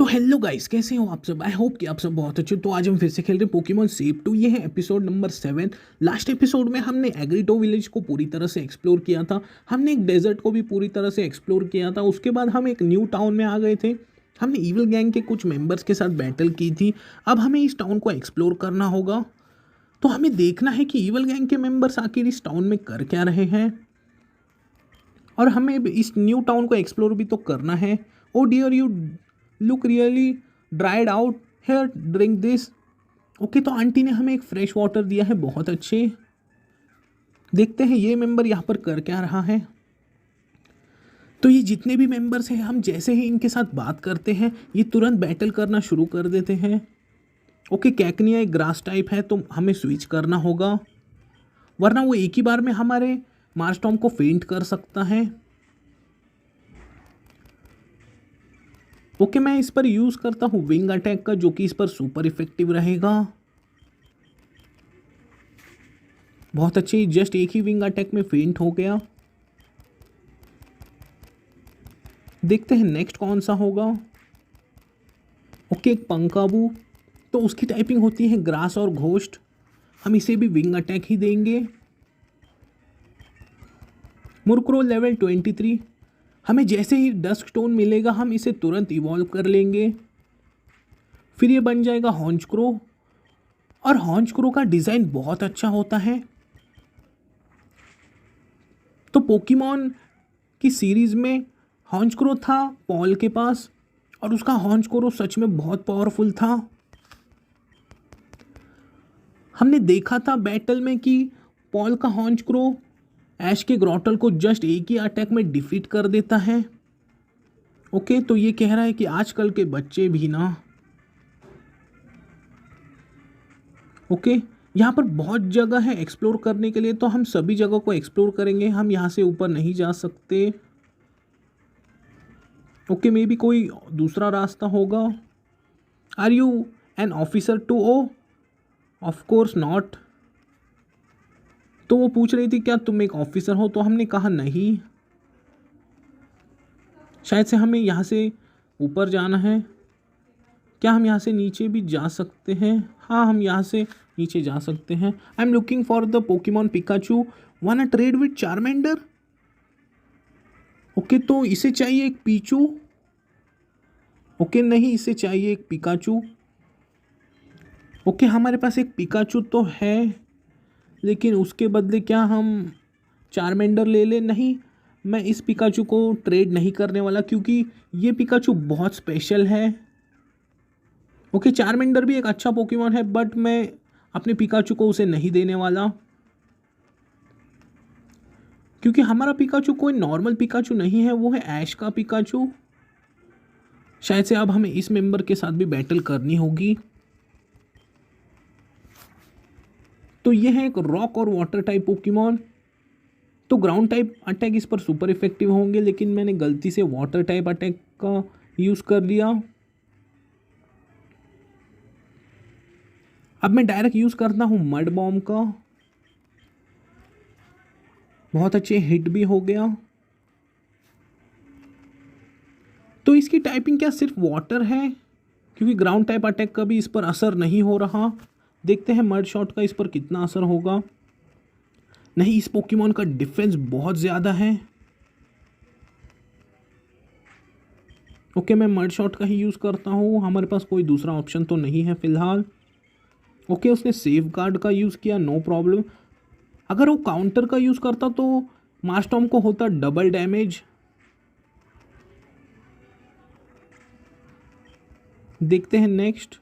तो hello guys, कैसे हो आप सब। आई होप कि आप सब बहुत अच्छे हो। तो आज हम फिर से खेल रहे हैं पोकेमॉन सेप 2। ये है एपिसोड नंबर 7। लास्ट एपिसोड में हमने एग्रीटो विलेज को पूरी तरह से एक्सप्लोर किया था। हमने एक डेजर्ट को भी पूरी तरह से एक्सप्लोर किया था। उसके बाद हम एक न्यू टाउन में आ गए थे। हमने ईविल गैंग के कुछ मेंबर्स के साथ बैटल की थी। अब हमें इस टाउन को एक्सप्लोर करना होगा। तो हमें देखना है कि ईविल गैंग के मेंबर्स आखिर इस टाउन में कर क्या रहे हैं, और हमें इस न्यू टाउन को एक्सप्लोर भी तो करना है। Oh dear, you look really dried out, here drink this. Okay, तो आंटी ने हमें एक फ्रेश वाटर दिया है, बहुत अच्छे। देखते हैं ये मेंबर यहाँ पर कर क्या रहा है। तो ये जितने भी मेंबर्स हैं, हम जैसे ही इनके साथ बात करते हैं ये तुरंत बैटल करना शुरू कर देते हैं। ओके, कैकनिया एक ग्रास टाइप है तो हमें स्विच करना होगा, वरना वो एक ही बार में हमारे मार्सटॉर्म को फेंट कर सकता है। ओके, मैं इस पर यूज़ करता हूँ विंग अटैक का, जो कि इस पर सुपर इफेक्टिव रहेगा। बहुत अच्छी, जस्ट एक ही विंग अटैक में फेंट हो गया। देखते हैं नेक्स्ट कौन सा होगा। ओके, एक पंकाबू, तो उसकी टाइपिंग होती है ग्रास और घोस्ट। हम इसे भी विंग अटैक ही देंगे। मुरक्रो लेवल 23। हमें जैसे ही डस्क स्टोन मिलेगा हम इसे तुरंत इवॉल्व कर लेंगे। फिर ये बन जाएगा हॉन्चक्रो, और हॉन्चक्रो का डिज़ाइन बहुत अच्छा होता है। तो पोकेमॉन की सीरीज़ में हॉन्चक्रो था पॉल के पास, और उसका हॉन्चक्रो सच में बहुत पावरफुल था। हमने देखा था बैटल में कि पॉल का हॉन्चक्रो ऐश के ग्रोटल को जस्ट एक ही अटैक में डिफीट कर देता है। ओके, तो ये कह रहा है कि आजकल के बच्चे भी ना। ओके, यहाँ पर बहुत जगह है एक्सप्लोर करने के लिए, तो हम सभी जगह को एक्सप्लोर करेंगे। हम यहाँ से ऊपर नहीं जा सकते। ओके, मे बी कोई दूसरा रास्ता होगा। Are you an officer too? Oh of course not. तो वो पूछ रही थी क्या तुम एक ऑफिसर हो, तो हमने कहा नहीं। शायद से हमें यहाँ से ऊपर जाना है। क्या हम यहाँ से नीचे भी जा सकते हैं? हाँ, हम यहाँ से नीचे जा सकते हैं। I am looking for the Pokemon Pikachu, वाना ट्रेड विथ चार्मेंडर। ओके, तो इसे चाहिए एक पीचू। ओके, नहीं, इसे चाहिए एक पिकाचू। ओके, हमारे पास एक पिकाचू तो है, लेकिन उसके बदले क्या हम चार्मेंडर ले लें? नहीं, मैं इस पिकाचू को ट्रेड नहीं करने वाला, क्योंकि ये पिकाचू बहुत स्पेशल है। ओके, चार्मेंडर भी एक अच्छा पोकेमॉन है, बट मैं अपने पिकाचू को उसे नहीं देने वाला, क्योंकि हमारा पिकाचू कोई नॉर्मल पिकाचू नहीं है, वो है ऐश का पिकाचू। शायद से अब हमें इस मेंबर के साथ भी बैटल करनी होगी। तो ये है एक रॉक और वाटर टाइप पोकेमॉन। तो ग्राउंड टाइप अटैक इस पर सुपर इफेक्टिव होंगे, लेकिन मैंने गलती से वाटर टाइप अटैक का यूज़ कर लिया। अब मैं डायरेक्ट यूज़ करता हूँ मड बॉम्ब का। बहुत अच्छे, हिट भी हो गया। तो इसकी टाइपिंग क्या सिर्फ वाटर है? क्योंकि ग्राउंड टाइप अटैक का भी इस पर असर नहीं हो रहा। देखते हैं मड शॉट का इस पर कितना असर होगा। नहीं, इस पोकेमॉन का डिफेंस बहुत ज़्यादा है। ओके, मैं मड शॉट का ही यूज़ करता हूँ, हमारे पास कोई दूसरा ऑप्शन तो नहीं है फ़िलहाल। ओके, उसने सेफ गार्ड का यूज़ किया, नो प्रॉब्लम। अगर वो काउंटर का यूज़ करता तो मार्सटॉर्म को होता डबल डैमेज। देखते हैं नेक्स्ट।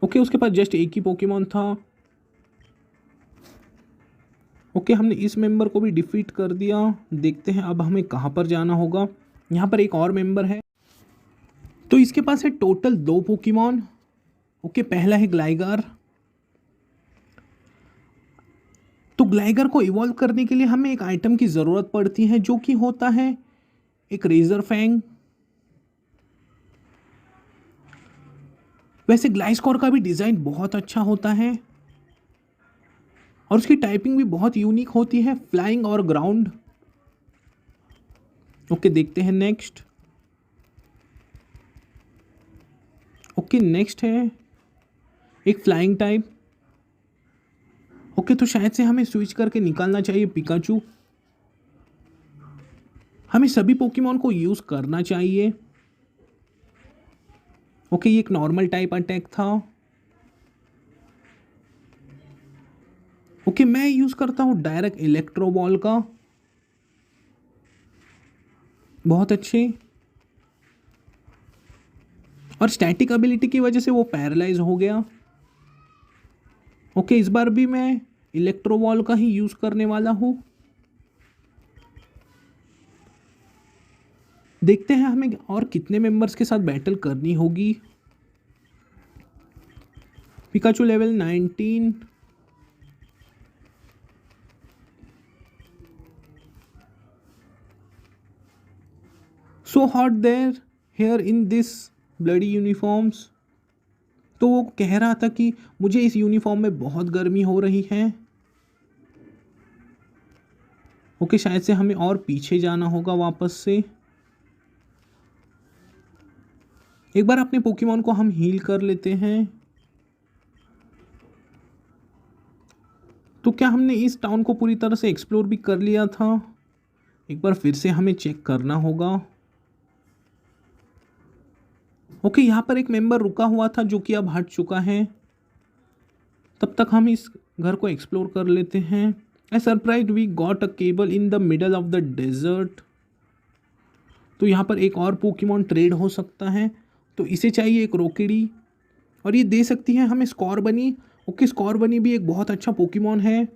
ओके, उसके पास जस्ट एक ही पोकेमॉन था। ओके, हमने इस मेंबर को भी डिफीट कर दिया। देखते हैं अब हमें कहाँ पर जाना होगा। यहाँ पर एक और मेंबर है। तो इसके पास है टोटल 2 पोकेमॉन। ओके, पहला है ग्लाइगर। तो ग्लाइगर को इवॉल्व करने के लिए हमें एक आइटम की ज़रूरत पड़ती है, जो कि होता है एक रेजर फैंग। वैसे ग्लाइस्कोर का भी डिज़ाइन बहुत अच्छा होता है, और उसकी टाइपिंग भी बहुत यूनिक होती है, फ्लाइंग और ग्राउंड। ओके, देखते हैं नेक्स्ट। ओके नेक्स्ट है एक फ्लाइंग टाइप। ओके तो शायद से हमें स्विच करके निकालना चाहिए पिकाचू। हमें सभी पोकेमॉन को यूज़ करना चाहिए। ओके ये एक नॉर्मल टाइप अटैक था। ओके मैं यूज़ करता हूँ डायरेक्ट इलेक्ट्रो बॉल का। बहुत अच्छे। और स्टैटिक एबिलिटी की वजह से वो पैरालाइज हो गया। ओके इस बार भी मैं इलेक्ट्रो बॉल का ही यूज़ करने वाला हूँ। देखते हैं हमें और कितने मेंबर्स के साथ बैटल करनी होगी। Pikachu level 19। So hot there here in this bloody uniforms. तो वो कह रहा था कि मुझे इस यूनिफॉर्म में बहुत गर्मी हो रही है। ओके शायद से हमें और पीछे जाना होगा वापस से। एक बार अपने पोकेमॉन को हम हील कर लेते हैं। तो क्या हमने इस टाउन को पूरी तरह से एक्सप्लोर भी कर लिया था? एक बार फिर से हमें चेक करना होगा। ओके यहाँ पर एक मेंबर रुका हुआ था जो कि अब हट चुका है। तब तक हम इस घर को एक्सप्लोर कर लेते हैं। I surprise we got a cable in the middle of the desert. तो यहाँ पर एक और पोकेमॉन ट्रेड हो सकता है। तो इसे चाहिए एक रोकेडी और ये दे सकती है हमें स्कॉर्बनी। ओके स्कॉर्बनी भी एक बहुत अच्छा पोकेमॉन है।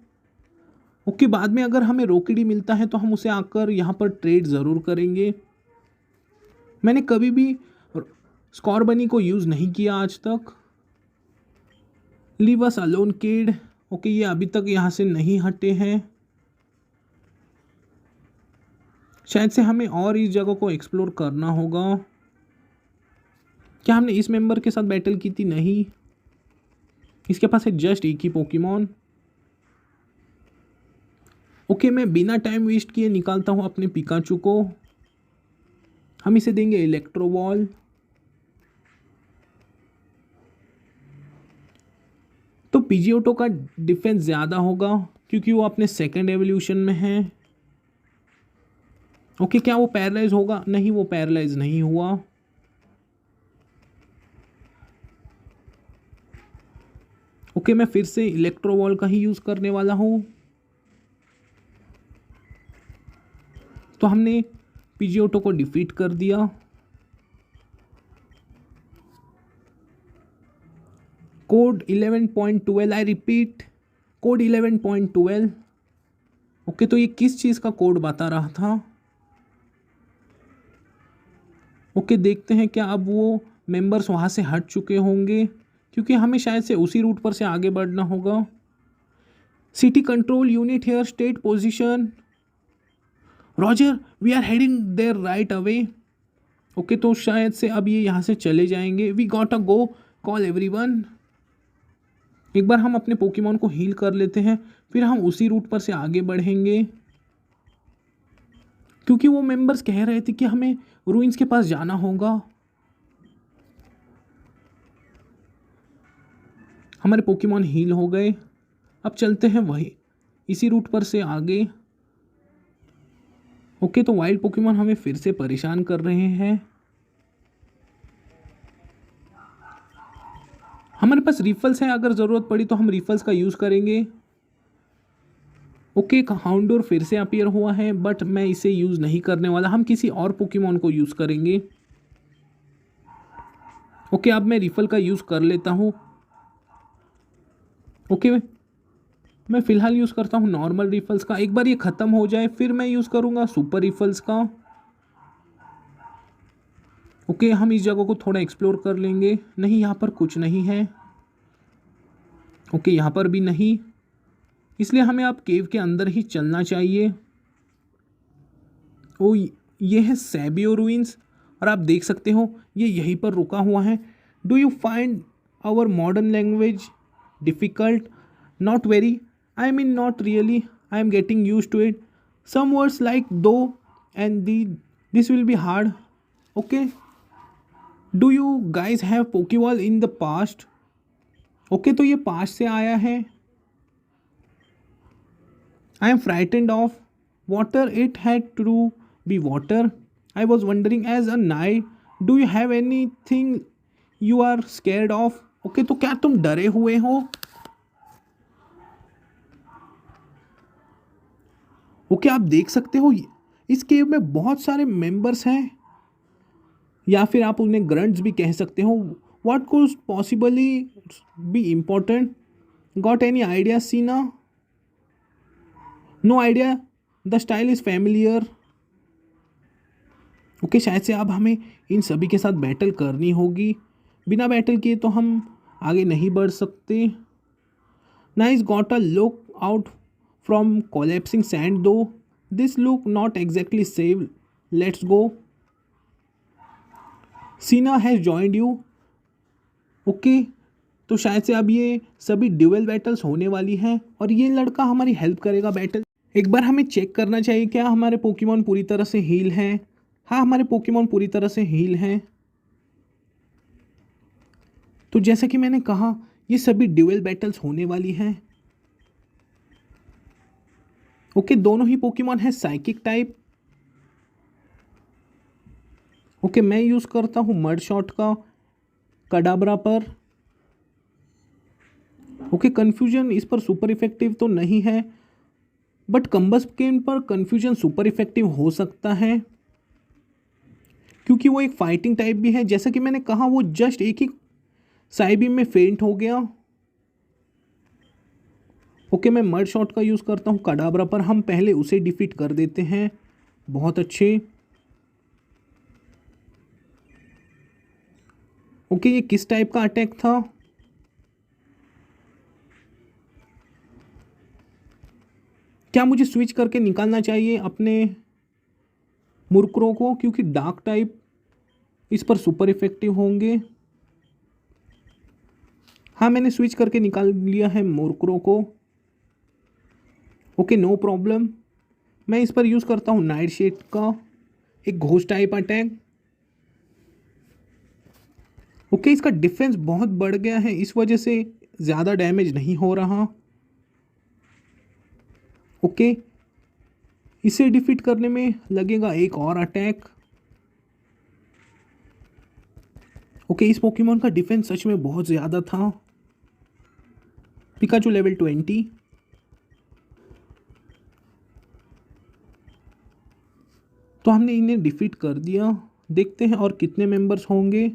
ओके बाद में अगर हमें रोकेडी मिलता है तो हम उसे आकर यहाँ पर ट्रेड ज़रूर करेंगे। मैंने कभी भी स्कॉर्बनी को यूज़ नहीं किया आज तक। Leave us alone kid. Okay ये अभी तक यहाँ से नहीं हटे हैं। शायद से हमें और इस जगह को एक्सप्लोर करना होगा। क्या हमने इस मेंबर के साथ बैटल की थी? नहीं। इसके पास है जस्ट एक ही पोकेमॉन। ओके मैं बिना टाइम वेस्ट किए निकालता हूँ अपने पिकाचू को। हम इसे देंगे इलेक्ट्रो बॉल। तो पीजियोटो का डिफेंस ज़्यादा होगा क्योंकि वो अपने सेकंड एवोल्यूशन में है। ओके क्या वो पैरालाइज होगा? नहीं वो पैरालाइज नहीं हुआ। ओके मैं फिर से इलेक्ट्रो बॉल का ही यूज़ करने वाला हूँ। तो हमने पीजियोटो को डिफीट कर दिया। Code 11.12 I repeat code 11.12। Okay तो ये किस चीज़ का कोड बता रहा था? ओके देखते हैं क्या अब वो मेंबर्स वहाँ से हट चुके होंगे क्योंकि हमें शायद से उसी रूट पर से आगे बढ़ना होगा। City control unit here state position. Roger we are heading there right away. Okay तो शायद से अब ये यहाँ से चले जाएंगे। We got a go call everyone. एक बार हम अपने पोकेमॉन को हील कर लेते हैं फिर हम उसी रूट पर से आगे बढ़ेंगे क्योंकि वो मेंबर्स कह रहे थे कि हमें रूइंस के पास जाना होगा। हमारे पोकेमॉन हील हो गए। अब चलते हैं वही इसी रूट पर से आगे। ओके तो वाइल्ड पोकेमॉन हमें फिर से परेशान कर रहे हैं। हमारे पास रिफल्स हैं, अगर ज़रूरत पड़ी तो हम रिफल्स का यूज़ करेंगे। ओके हाउंडोर फिर से अपीयर हुआ है बट मैं इसे यूज़ नहीं करने वाला। हम किसी और पोकेमॉन को यूज़ करेंगे। ओके अब मैं रिफल का यूज़ कर लेता हूँ। ओके मैं फ़िलहाल यूज़ करता हूँ नॉर्मल रिफल्स का। एक बार ये ख़त्म हो जाए फिर मैं यूज़ करूँगा सुपर रिफल्स का। ओके हम इस जगह को थोड़ा एक्सप्लोर कर लेंगे। नहीं यहाँ पर कुछ नहीं है। ओके यहाँ पर भी नहीं, इसलिए हमें अब केव के अंदर ही चलना चाहिए। ओ ये है सैबियो रूइंस और आप देख सकते हो ये यहीं पर रुका हुआ है। Do you find our modern language difficult? Not very, I mean not really, I am getting used to it. Some words like though and thee this will be hard. Okay do you guys have Pokeball in the past? Okay, तो ये past से आया है। I am frightened of water, it had to be water. I was wondering as a night, do you have any thing you are scared of? Okay, तो क्या तुम डरे हुए हो? ओके, आप देख सकते हो इस केव में बहुत सारे मेंबर्स हैं, या फिर आप उन्हें ग्रंट्स भी कह सकते हो। What could possibly be important? Got any idea Sina? No idea, the style is familiar. Okay, शायद से अब हमें इन सभी के साथ बैटल करनी होगी। बिना बैटल किए तो हम आगे नहीं बढ़ सकते। Nice, got a look out from collapsing sand though, this look not exactly safe, let's go. Sina has joined you. Okay, तो शायद से अब ये सभी ड्यूअल बैटल्स होने वाली हैं और ये लड़का हमारी हेल्प करेगा बैटल। एक बार हमें चेक करना चाहिए क्या हमारे पोकेमॉन पूरी तरह से हील हैं। हाँ, हमारे पोकेमॉन पूरी तरह से हील हैं। तो जैसा कि मैंने कहा, ये सभी ड्यूअल बैटल्स होने वाली हैं। ओके, दोनों ही पोकेमॉन है साइकिक टाइप। ओके, मैं यूज़ करता हूँ मड शॉट का कडाब्रा पर। ओके, कन्फ्यूजन इस पर सुपर इफेक्टिव तो नहीं है, बट कम्बस्केन पर कन्फ्यूजन सुपर इफेक्टिव हो सकता है क्योंकि वो एक फाइटिंग टाइप भी है। जैसा कि मैंने कहा, वो जस्ट एक ही साइबीम में फेंट हो गया। ओके, मैं मड शॉट का यूज़ करता हूँ कडाब्रा पर। हम पहले उसे डिफीट कर देते हैं। बहुत अच्छे। ओके, ये किस टाइप का अटैक था? क्या मुझे स्विच करके निकालना चाहिए अपने मुरकुरों को, क्योंकि डार्क टाइप इस पर सुपर इफेक्टिव होंगे। हाँ, मैंने स्विच करके निकाल लिया है मुरकुरों को। Okay, no problem. मैं इस पर यूज़ करता हूँ नाइट शेड का एक घोस्ट टाइप अटैक। ओके, इसका डिफेंस बहुत बढ़ गया है, इस वजह से ज़्यादा डैमेज नहीं हो रहा। ओके, इसे डिफीट करने में लगेगा एक और अटैक। ओके, इस पोकेमॉन का डिफेंस सच में बहुत ज़्यादा था। Pikachu level 20। तो हमने इन्हें डिफीट कर दिया। देखते हैं और कितने मेंबर्स होंगे।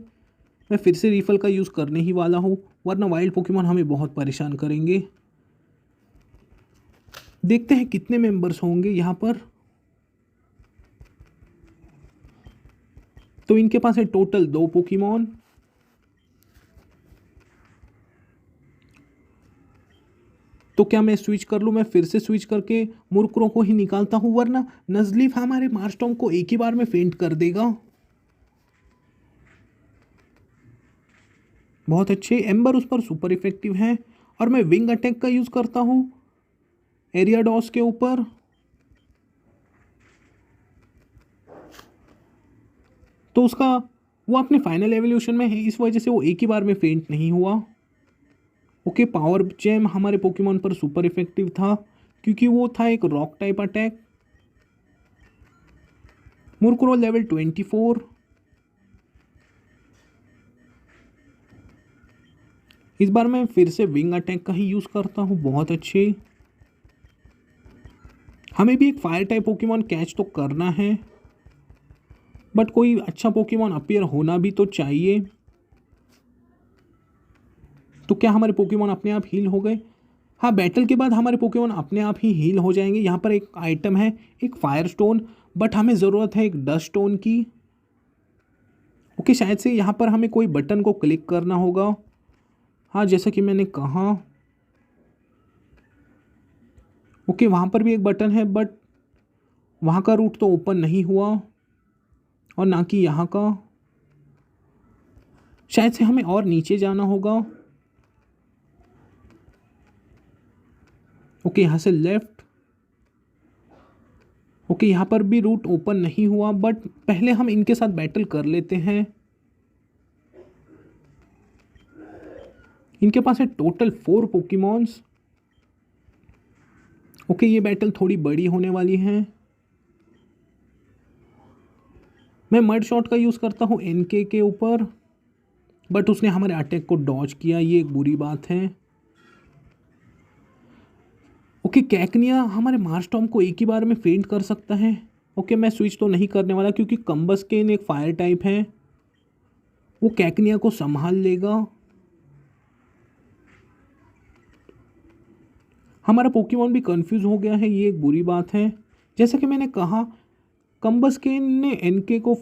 मैं फिर से रीफल का यूज़ करने ही वाला हूँ, वरना वाइल्ड पोकेमॉन हमें बहुत परेशान करेंगे। देखते हैं कितने मेंबर्स होंगे यहाँ पर। तो इनके पास है टोटल 2 पोकेमॉन। तो क्या मैं स्विच कर लूँ? मैं फिर से स्विच करके मुरकुरों को ही निकालता हूँ, वरना नज़लीफ हमारे मार्स्टॉर्म को एक ही बार में फेंट कर देगा। बहुत अच्छे। एम्बर उस पर सुपर इफेक्टिव है और मैं विंग अटैक का यूज़ करता हूँ एरियाडॉस के ऊपर। तो उसका वो अपने फाइनल एवोल्यूशन में है, इस वजह से वो एक ही बार में फेंट नहीं हुआ। ओके, पावर जैम हमारे पोकेमॉन पर सुपर इफेक्टिव था क्योंकि वो था एक रॉक टाइप अटैक। मुरकुरो लेवल 24। इस बार मैं फिर से विंग अटैक का ही यूज़ करता हूँ। बहुत अच्छे। हमें भी एक फायर टाइप पोकेमॉन कैच तो करना है, बट कोई अच्छा पोकेमॉन अपीयर होना भी तो चाहिए। तो क्या हमारे पोकेमॉन अपने आप हील हो गए? हाँ, बैटल के बाद हमारे पोकेमॉन अपने आप ही हील हो जाएंगे। यहाँ पर एक आइटम है, एक फायर स्टोन, बट हमें ज़रूरत है एक डस्ट स्टोन की। ओके, शायद से यहाँ पर हमें कोई बटन को क्लिक करना होगा। हाँ, जैसा कि मैंने कहा। ओके, वहाँ पर भी एक बटन है, बट वहाँ का रूट तो ओपन नहीं हुआ और ना कि यहाँ का। शायद से हमें और नीचे जाना होगा। ओके, यहाँ से लेफ्ट। ओके, यहाँ पर भी रूट ओपन नहीं हुआ, बट पहले हम इनके साथ बैटल कर लेते हैं। इनके पास है टोटल 4 पोकेमॉन्स। ओके, ये बैटल थोड़ी बड़ी होने वाली है। मैं मड शॉट का यूज़ करता हूँ एनके के ऊपर, बट उसने हमारे अटैक को डॉज किया, ये एक बुरी बात है। ओके, कैकनिया हमारे मारस्टॉर्म को एक ही बार में फेंट कर सकता है। ओके, मैं स्विच तो नहीं करने वाला क्योंकि कम्बस्केन एक फायर टाइप है, वो कैकनिया को संभाल लेगा। हमारा पोकेमॉन भी कंफ्यूज हो गया है, ये एक बुरी बात है। जैसा कि मैंने कहा, कम्बस्केन ने एनके को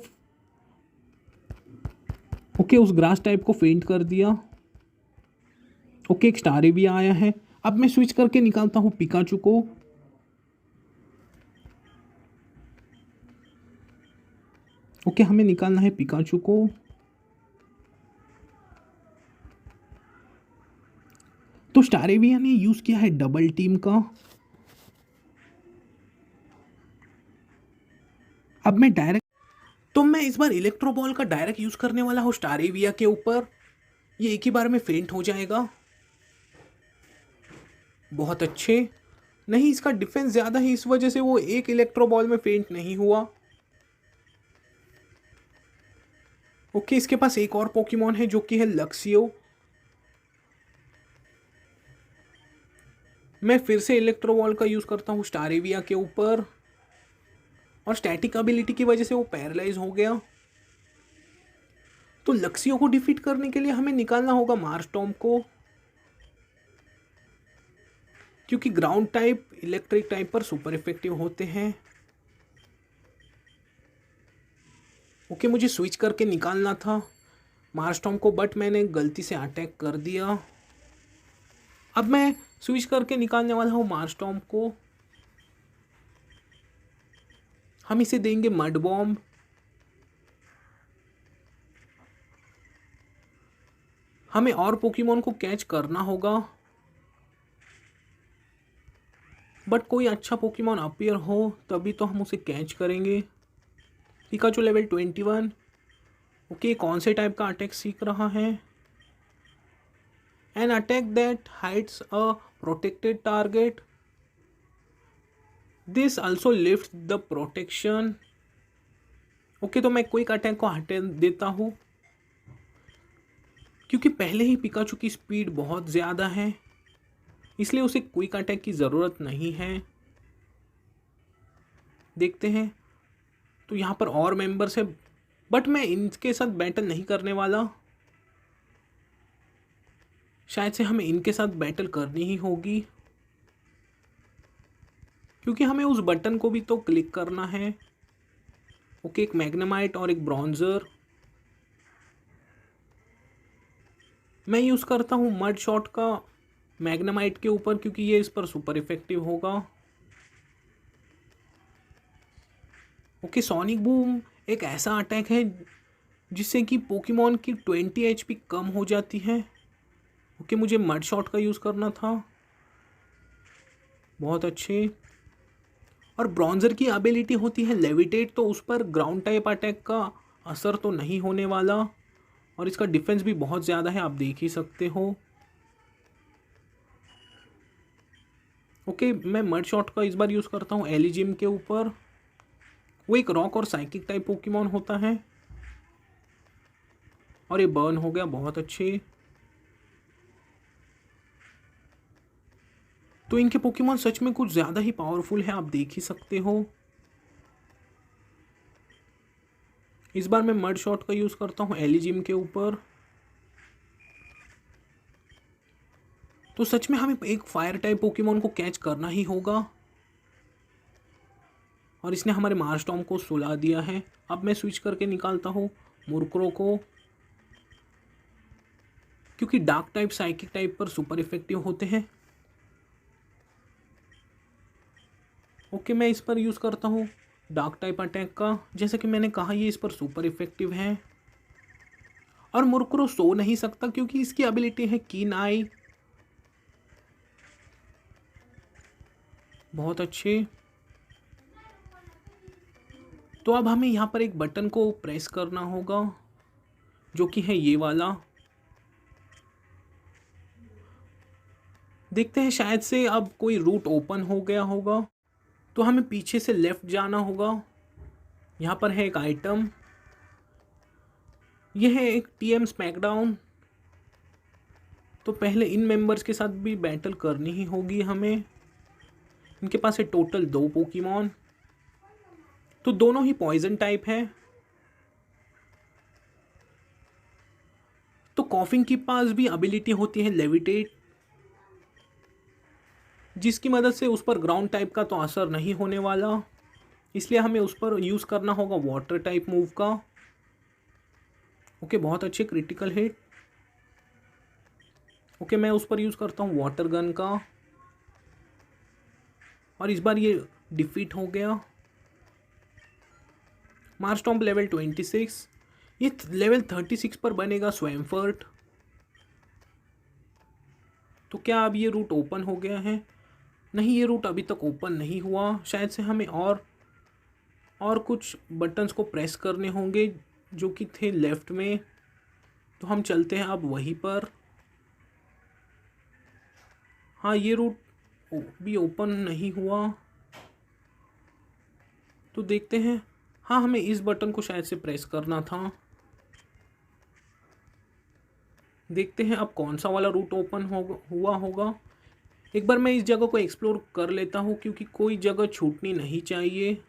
ओके उस ग्रास टाइप को फेंट कर दिया। ओके, एक स्टार भी आया है। अब मैं स्विच करके निकालता हूँ पिकाचू को। ओके, हमें निकालना है पिकाचू को। तो स्टारेविया ने यूज़ किया है डबल टीम का। अब मैं इस बार इलेक्ट्रो बॉल का डायरेक्ट यूज़ करने वाला हूँ स्टारेविया के ऊपर। ये एक ही बार में फेंट हो जाएगा। बहुत अच्छे। नहीं, इसका डिफेंस ज़्यादा है, इस वजह से वो एक इलेक्ट्रो बॉल में फेंट नहीं हुआ। ओके, इसके पास एक और पोकेमॉन है जो कि है लक्सियो। मैं फिर से इलेक्ट्रो बॉल का यूज़ करता हूँ स्टारेविया के ऊपर, और स्टैटिक एबिलिटी की वजह से वो पैरालाइज हो गया। तो लक्सियो को डिफीट करने के लिए हमें निकालना होगा मारस्टॉर्म को, क्योंकि ग्राउंड टाइप इलेक्ट्रिक टाइप पर सुपर इफेक्टिव होते हैं। ओके, मुझे स्विच करके निकालना था मारस्टॉर्म को, बट मैंने गलती से अटैक कर दिया। अब मैं स्विच करके निकालने वाला हूँ मारस्टॉर्म को। हम इसे देंगे मड बॉम्ब। हमें और पोकेमॉन को कैच करना होगा, बट कोई अच्छा पोकेमॉन अपीयर हो तभी तो हम उसे कैच करेंगे। Pikachu level 21। ओके, कौन से टाइप का अटैक सीख रहा है? An attack that hides a protected target, this also lift the protection. Okay, तो मैं क्विक अटैक को हटा देता हूँ, क्योंकि पहले ही पिकाचू की स्पीड बहुत ज़्यादा है, इसलिए उसे क्विक अटैक की ज़रूरत नहीं है। देखते हैं, तो यहाँ पर और मेंबर्स है, बट मैं इनके साथ बैटल नहीं करने वाला। शायद से हमें इनके साथ बैटल करनी ही होगी, क्योंकि हमें उस बटन को भी तो क्लिक करना है। ओके, एक मैग्नेमाइट और एक ब्रॉन्जर। मैं यूज़ करता हूँ मड शॉट का मैग्नेमाइट के ऊपर, क्योंकि ये इस पर सुपर इफेक्टिव होगा। ओके, सोनिक बूम एक ऐसा अटैक है जिससे कि पोकेमॉन की 20 HP कम हो जाती है। ओके, मुझे मड शॉट का यूज़ करना था। बहुत अच्छे। और ब्रॉन्जर की एबिलिटी होती है लेविटेट, तो उस पर ग्राउंड टाइप अटैक का असर तो नहीं होने वाला, और इसका डिफेंस भी बहुत ज़्यादा है, आप देख ही सकते हो। ओके, मैं मड शॉट का इस बार यूज़ करता हूँ एलिजिम के ऊपर। वो एक रॉक और साइकिक टाइप पोकेमॉन होता है, और ये बर्न हो गया। बहुत अच्छे। तो इनके पोकेमॉन सच में कुछ ज़्यादा ही पावरफुल है, आप देख ही सकते हो। इस बार मैं मड शॉट का यूज़ करता हूँ एलिजिम के ऊपर। तो सच में हमें एक फायर टाइप पोकेमॉन को कैच करना ही होगा, और इसने हमारे मारस्टॉर्म को सुला दिया है। अब मैं स्विच करके निकालता हूँ मुरक्रो को, क्योंकि डार्क टाइप साइकिक टाइप पर सुपर इफेक्टिव होते हैं। ओके, मैं इस पर यूज़ करता हूँ डार्क टाइप अटैक का। जैसे कि मैंने कहा, ये इस पर सुपर इफेक्टिव है, और मुरक्रो सो नहीं सकता क्योंकि इसकी एबिलिटी है कीन आई। बहुत अच्छे। तो अब हमें यहाँ पर एक बटन को प्रेस करना होगा, जो कि है ये वाला। देखते हैं, शायद से अब कोई रूट ओपन हो गया होगा। तो हमें पीछे से लेफ़्ट जाना होगा। यहाँ पर है एक आइटम, यह है एक टीएम स्मैकडाउन। तो पहले इन मेंबर्स के साथ भी बैटल करनी ही होगी हमें। इनके पास है टोटल 2 पोकेमॉन, तो दोनों ही पॉइजन टाइप है। तो कॉफिंग के पास भी एबिलिटी होती है लेविटेट, जिसकी मदद से उस पर ग्राउंड टाइप का तो असर नहीं होने वाला, इसलिए हमें उस पर यूज़ करना होगा वाटर टाइप मूव का। ओके, बहुत अच्छे क्रिटिकल हिट। ओके, मैं उस पर यूज़ करता हूँ वाटर गन का, और इस बार ये डिफीट हो गया। मारस्टॉम्प लेवल 26, ये लेवल 36 पर बनेगा स्वैम्फर्ट। तो क्या अब ये रूट ओपन हो गया है? नहीं, ये रूट अभी तक ओपन नहीं हुआ। शायद से हमें और कुछ बटन्स को प्रेस करने होंगे जो कि थे लेफ़्ट में। तो हम चलते हैं अब वहीं पर। हाँ, ये रूट भी ओपन नहीं हुआ। तो देखते हैं। हाँ, हमें इस बटन को शायद से प्रेस करना था। देखते हैं अब कौन सा वाला रूट ओपन हुआ होगा। एक बार मैं इस जगह को एक्सप्लोर कर लेता हूँ, क्योंकि कोई जगह छूटनी नहीं चाहिए।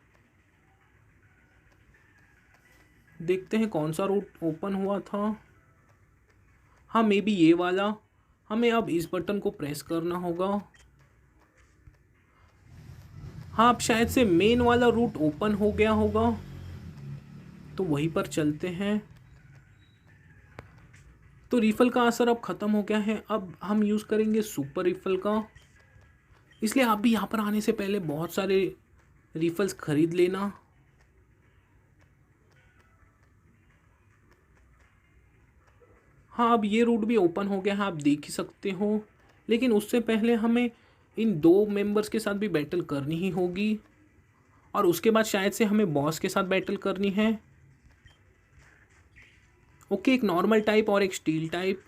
देखते हैं कौन सा रूट ओपन हुआ था। हाँ, मे बी ये वाला। हमें अब इस बटन को प्रेस करना होगा। हाँ, अब शायद से मेन वाला रूट ओपन हो गया होगा, तो वहीं पर चलते हैं। तो रिफल का असर अब ख़त्म हो गया है। अब हम यूज़ करेंगे सुपर रिफल का, इसलिए आप भी यहाँ पर आने से पहले बहुत सारे रिफल्स ख़रीद लेना। हाँ, अब ये रूट भी ओपन हो गया है, आप देख ही सकते हो। लेकिन उससे पहले हमें इन 2 मेंबर्स के साथ भी बैटल करनी ही होगी, और उसके बाद शायद से हमें बॉस के साथ बैटल करनी है। ओके, एक नॉर्मल टाइप और एक स्टील टाइप।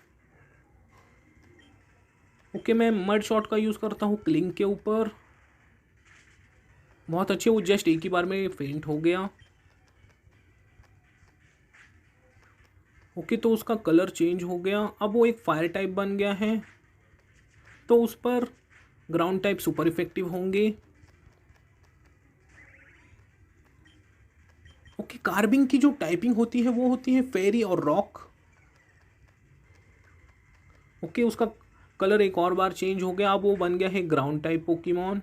ओके, मैं मड शॉट का यूज़ करता हूँ क्लिंग के ऊपर। बहुत अच्छे, वो जस्ट एक ही बार में फेंट हो गया। ओके, तो उसका कलर चेंज हो गया, अब वो एक फायर टाइप बन गया है। तो उस पर ग्राउंड टाइप सुपर इफेक्टिव होंगे। ओके, कार्बिंग की जो टाइपिंग होती है वो होती है फेरी और रॉक। ओके, उसका कलर एक और बार चेंज हो गया, अब वो बन गया है ग्राउंड टाइप पोकेमॉन।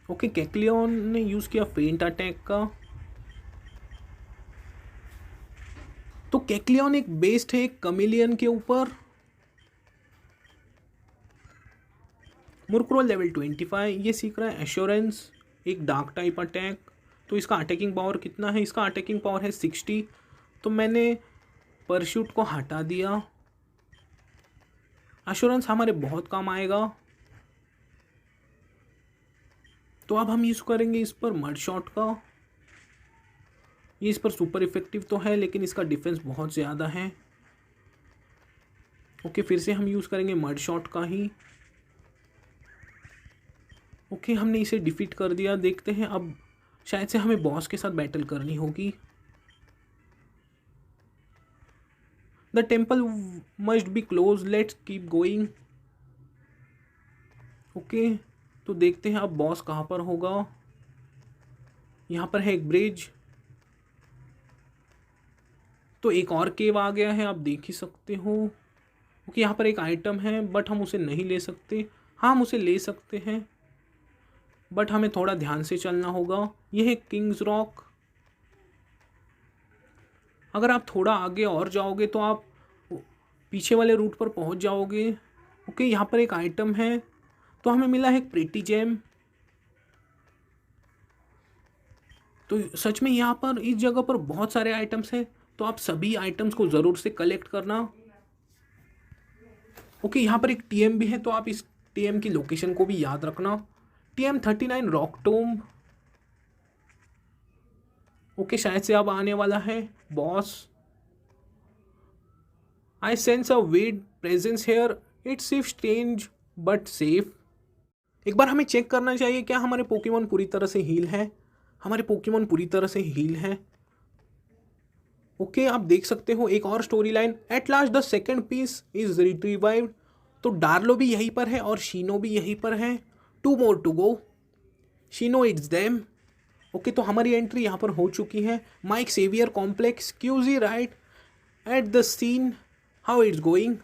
ओके, कैक्लियन ने यूज़ किया फेंट अटैक का। तो कैक्लियन एक बेस्ड है एक कमिलियन के ऊपर। मुरक्रो लेवल 25, ये सीख रहा है एश्योरेंस, एक डार्क टाइप अटैक। तो इसका अटैकिंग पावर कितना है? इसका अटैकिंग पावर है 60। तो मैंने परशूट को हटा दिया। एश्योरेंस हमारे बहुत काम आएगा। तो अब हम यूज़ करेंगे इस पर मड शॉट का। ये इस पर सुपर इफेक्टिव तो है, लेकिन इसका डिफेंस बहुत ज़्यादा है। ओके, फिर से हम यूज़ करेंगे मड शॉट का ही। ओके, हमने इसे डिफीट कर दिया। देखते हैं अब शायद से हमें बॉस के साथ बैटल करनी होगी। The temple must be close, let's keep going. Okay, तो देखते हैं अब बॉस कहाँ पर होगा। यहाँ पर है एक ब्रिज। तो एक और केव आ गया है, आप देख ही सकते हो। ओके, यहाँ पर एक आइटम है, बट हम उसे नहीं ले सकते। हाँ, हम उसे ले सकते हैं, बट हमें थोड़ा ध्यान से चलना होगा। यह है किंग्स रॉक। अगर आप थोड़ा आगे और जाओगे तो आप पीछे वाले रूट पर पहुंच जाओगे। ओके, यहाँ पर एक आइटम है, तो हमें मिला है एक प्रीटी जेम। तो सच में यहाँ पर इस जगह पर बहुत सारे आइटम्स हैं, तो आप सभी आइटम्स को ज़रूर से कलेक्ट करना। ओके, यहाँ पर एक टीएम भी है, तो आप इस टीएम की लोकेशन को भी याद रखना। TM 39 rock tomb. ओके, शायद से अब आने वाला है boss. I sense a wet presence here, it's सिर्फ स्ट्रेंज बट सेफ। एक बार हमें चेक करना चाहिए क्या हमारे पोकेमॉन पूरी तरह से हील है। हमारे पोकेमॉन पूरी तरह से हील है। ओके, आप देख सकते हो एक और story line, at last the second piece is retrieved. तो डार्लो भी यहीं पर है और शीनो भी यहीं पर है। 2 more to go. Sheeno it's them. Okay, तो हमारी एंट्री यहाँ पर हो चुकी है। माइक सेवियर कॉम्प्लेक्स, क्यूजी right at the scene, how it's going.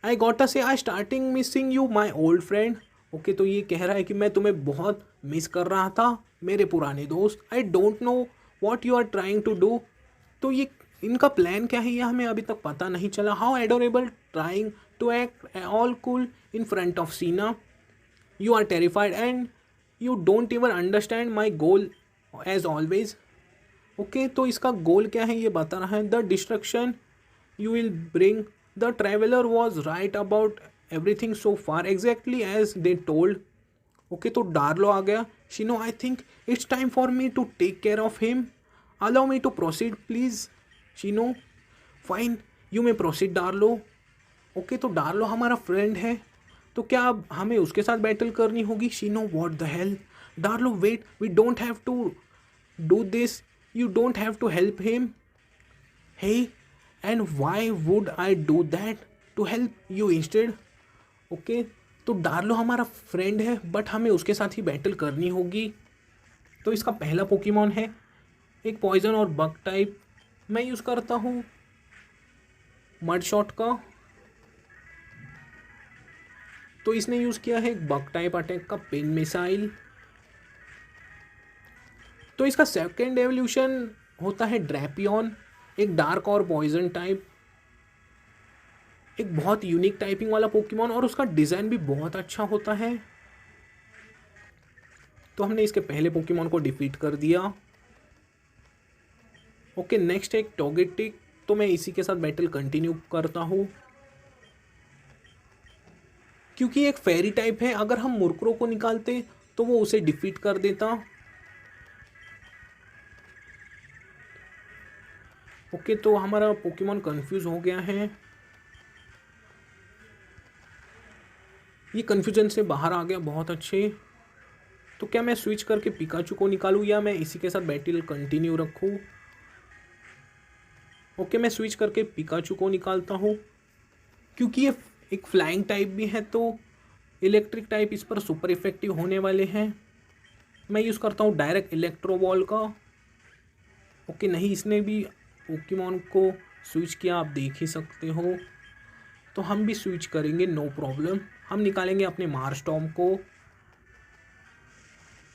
I got say I starting missing you my old friend. Okay, तो ये कह रहा है कि मैं तुम्हें बहुत मिस कर रहा था मेरे पुराने दोस्त। I don't know what you are trying to do. तो ये इनका प्लान क्या है ये हमें अभी तक पता नहीं चला। How adorable trying to act all cool in front of Sina. You are terrified and you don't even understand my goal as always. Okay, तो इसका गोल क्या है ये बता रहा है। The destruction you will bring, the traveller was right about everything so far exactly as they told. Okay, तो Darlo आ गया। Sheeno, I think it's time for me to take care of him, allow me to proceed please. Sheeno, fine, you may proceed Darlo. Okay, तो Darlo हमारा friend है, तो क्या अब हमें उसके साथ बैटल करनी होगी। Sheeno, what the hell. Darlo, wait, we don't have to do this, you don't have to help him. Hey, and why would I do that to help you instead. Okay, तो Darlo हमारा friend है but हमें उसके साथ ही battle करनी होगी। तो इसका पहला पोकेमॉन है एक पॉइजन और बग टाइप। मैं यूज़ करता हूँ मड शॉट का। तो इसने यूज़ किया है एक बग टाइप अटैक का पेन मिसाइल। तो इसका सेकेंड एवोल्यूशन होता है ड्रैपियन, एक डार्क और पॉइजन टाइप, एक बहुत यूनिक टाइपिंग वाला पोकेमॉन और उसका डिज़ाइन भी बहुत अच्छा होता है। तो हमने इसके पहले पोकेमॉन को डिफीट कर दिया। ओके, नेक्स्ट है एक टोगेटिक। तो मैं इसी के साथ बैटल कंटिन्यू करता हूँ क्योंकि एक फेरी टाइप है, अगर हम मुर्करो को निकालते तो वो उसे डिफीट कर देता। ओके, तो हमारा पोकेमॉन कंफ्यूज हो गया है, ये कन्फ्यूजन से बाहर आ गया। बहुत अच्छे। तो क्या मैं स्विच करके पिकाचू को निकालूँ या मैं इसी के साथ बैटल कंटिन्यू रखूँ। ओके, मैं स्विच करके पिकाचू को निकालता हूँ क्योंकि ये एक फ्लाइंग टाइप भी है तो इलेक्ट्रिक टाइप इस पर सुपर इफेक्टिव होने वाले हैं। मैं यूज़ करता हूँ डायरेक्ट इलेक्ट्रो बॉल का। ओके, नहीं, इसने भी पोकेमॉन को स्विच किया, आप देख ही सकते हो। तो हम भी स्विच करेंगे, नो प्रॉब्लम। हम निकालेंगे अपने मारस्टॉर्म को।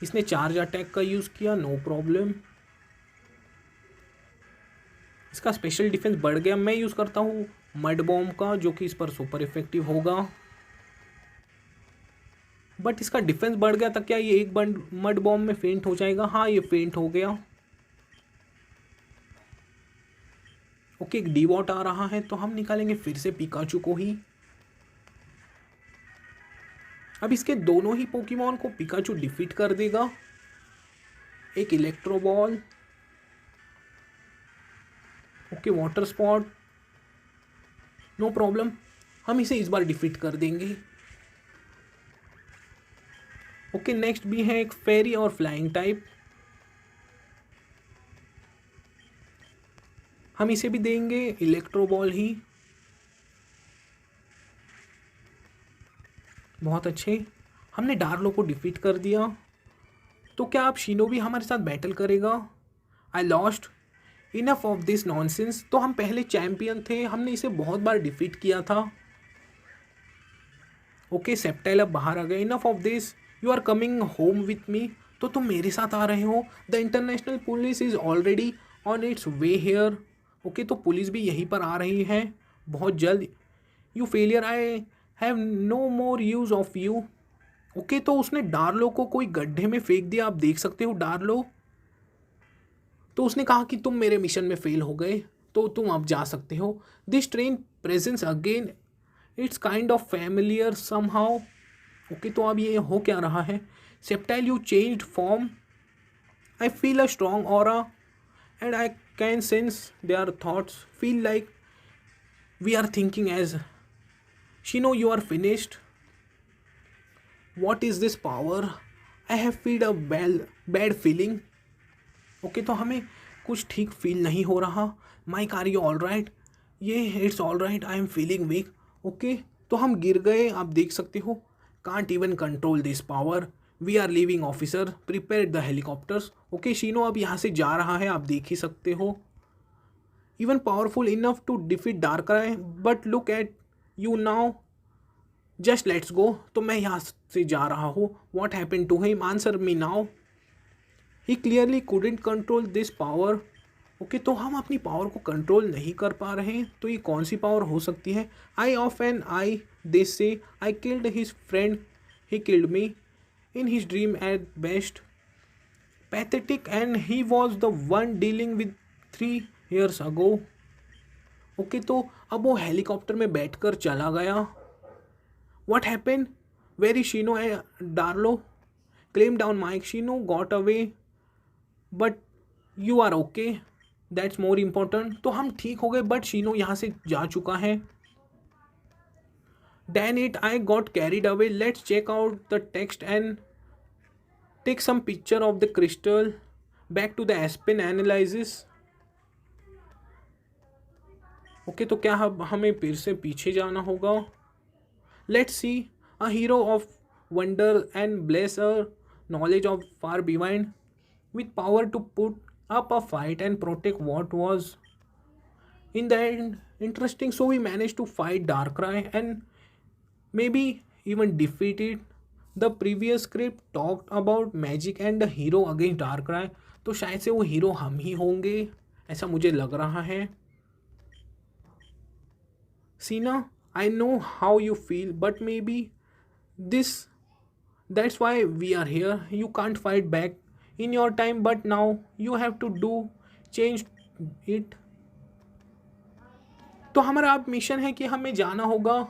इसने चार्ज अटैक का यूज़ किया, नो प्रॉब्लम। इसका स्पेशल डिफेंस बढ़ गया। मैं यूज़ करता हूँ मड बॉम्ब का जो कि इस पर सुपर इफेक्टिव होगा, बट इसका डिफेंस बढ़ गया था। क्या ये एक मड बॉम्ब में फेंट हो जाएगा। हाँ, ये फेंट हो गया। ओके, एक डीवॉट आ रहा है तो हम निकालेंगे फिर से पिकाचू को ही। अब इसके दोनों ही पोकेमॉन को पिकाचू डिफीट कर देगा। एक electro ball. Okay, water spot, no problem, हम इसे इस बार डिफीट कर देंगे। ओके, नेक्स्ट भी है एक फेरी और फ्लाइंग टाइप। हम इसे भी देंगे इलेक्ट्रो बॉल ही। बहुत अच्छे, हमने डार्लो को डिफीट कर दिया। तो क्या आप शीनो भी हमारे साथ बैटल करेगा। I lost, enough of this nonsense. तो हम पहले चैम्पियन थे, हमने इसे बहुत बार डिफीट किया था। ओके, सेप्टाइल अब बाहर आ गए। Enough of this, you are coming home with me. तो तुम मेरे साथ आ रहे हो। The international police is already on its way here. Okay, तो पुलिस भी यहीं पर आ रही है बहुत जल्द। You failure, I have no more use of you. Okay, तो उसने डार्लो को कोई गड्ढे में फेंक दिया, आप देख सकते हो डार्लो। तो उसने कहा कि तुम मेरे मिशन में फेल हो गए तो तुम अब जा सकते हो। This train presence again, it's kind of familiar somehow. Okay, तो अब ये हो क्या रहा है। Septile, you changed form, I feel a strong aura and I can sense their thoughts, feel like we are thinking as Sheeno you are finished, what is this power, I have feel a bad feeling. Okay, तो हमें कुछ ठीक feel नहीं हो रहा। Mike are you all right, ये it's all right, I am feeling weak. Okay, तो हम गिर गए, आप देख सकते हो। Can't even control this power, we are leaving officer, prepare the helicopters. Okay, Sheeno अब यहाँ से जा रहा है, आप देख ही सकते हो। Even powerful enough to defeat Darkrai, but look at you now, just let's go. तो मैं यहाँ से जा रहा हूँ। What happen to him, answer me now. He clearly couldn't control this power. Okay, तो हम अपनी पावर को कंट्रोल नहीं कर पा रहे हैं। तो ये कौन सी पावर हो सकती है। आई of N I they say, I killed his friend, he killed me in his dream at best, pathetic and he was the one dealing with 3 years ago। Okay, तो अब वो हेलीकॉप्टर में बैठकर चला गया। What happen, very Sheeno and Darlo claim down Mike, Sheeno got away but you are okay, that's more important. तो हम ठीक हो गए, बट शीनो यहाँ से जा चुका है। Damn it, I got carried away, let's check out the text and take some picture of the crystal, back to the aspen analysis. Okay, तो क्या हमें फिर से पीछे जाना होगा। Let's see, a hero of wonder and bless a knowledge of far beyond, with power to put up a fight and protect what was in the end interesting. So we managed to fight Darkrai and maybe even defeat it. The previous script talked about magic and the hero against Darkrai, तो शायद से वो hero हम ही होंगे, ऐसा मुझे लग रहा है। Sina, I know how you feel, but maybe that's why we are here. You can't fight back in your time, but now you have to do change it। तो हमारा अब मिशन है कि हमें जाना होगा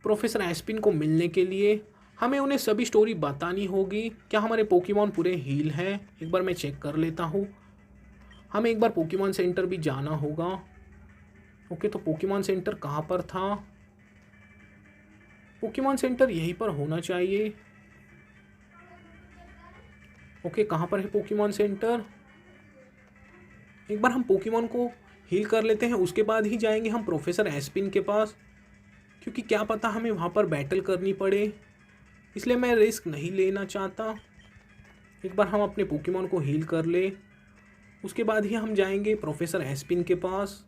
प्रोफेसर एस्पिन को मिलने के लिए। हमें उन्हें सभी स्टोरी बतानी होगी। क्या हमारे पोकेमॉन पूरे हील हैं, एक बार मैं चेक कर लेता हूँ। हमें एक बार पोकेमॉन सेंटर भी जाना होगा। ओके, तो पोकेमॉन सेंटर कहाँ पर था। पोकेमॉन सेंटर यहीं पर होना चाहिए। ओके, कहाँ पर है पोकेमॉन सेंटर। एक बार हम पोकेमॉन को हील कर लेते हैं, उसके बाद ही जाएंगे हम प्रोफेसर एस्पिन के पास, क्योंकि क्या पता हमें वहाँ पर बैटल करनी पड़े, इसलिए मैं रिस्क नहीं लेना चाहता। एक बार हम अपने पोकेमॉन को हील कर ले, उसके बाद ही हम जाएंगे प्रोफेसर एस्पिन के पास।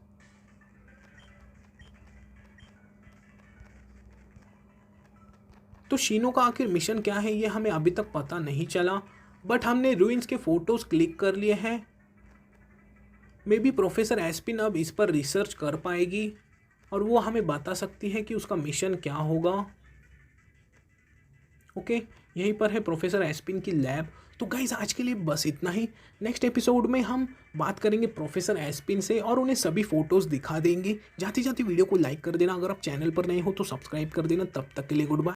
तो शीनो का आखिर मिशन क्या है ये हमें अभी तक पता नहीं चला, बट हमने रूइंस के फोटोज़ क्लिक कर लिए हैं। मे बी प्रोफेसर एस्पिन अब इस पर रिसर्च कर पाएगी और वो हमें बता सकती है कि उसका मिशन क्या होगा। ओके, यहीं पर है प्रोफेसर एस्पिन की लैब। तो गाइस, आज के लिए बस इतना ही। नेक्स्ट एपिसोड में हम बात करेंगे प्रोफेसर एस्पिन से और उन्हें सभी फ़ोटोज़ दिखा देंगे। जाते जाते वीडियो को लाइक कर देना, अगर आप चैनल पर नए हो तो सब्सक्राइब कर देना। तब तक के लिए गुड बाय।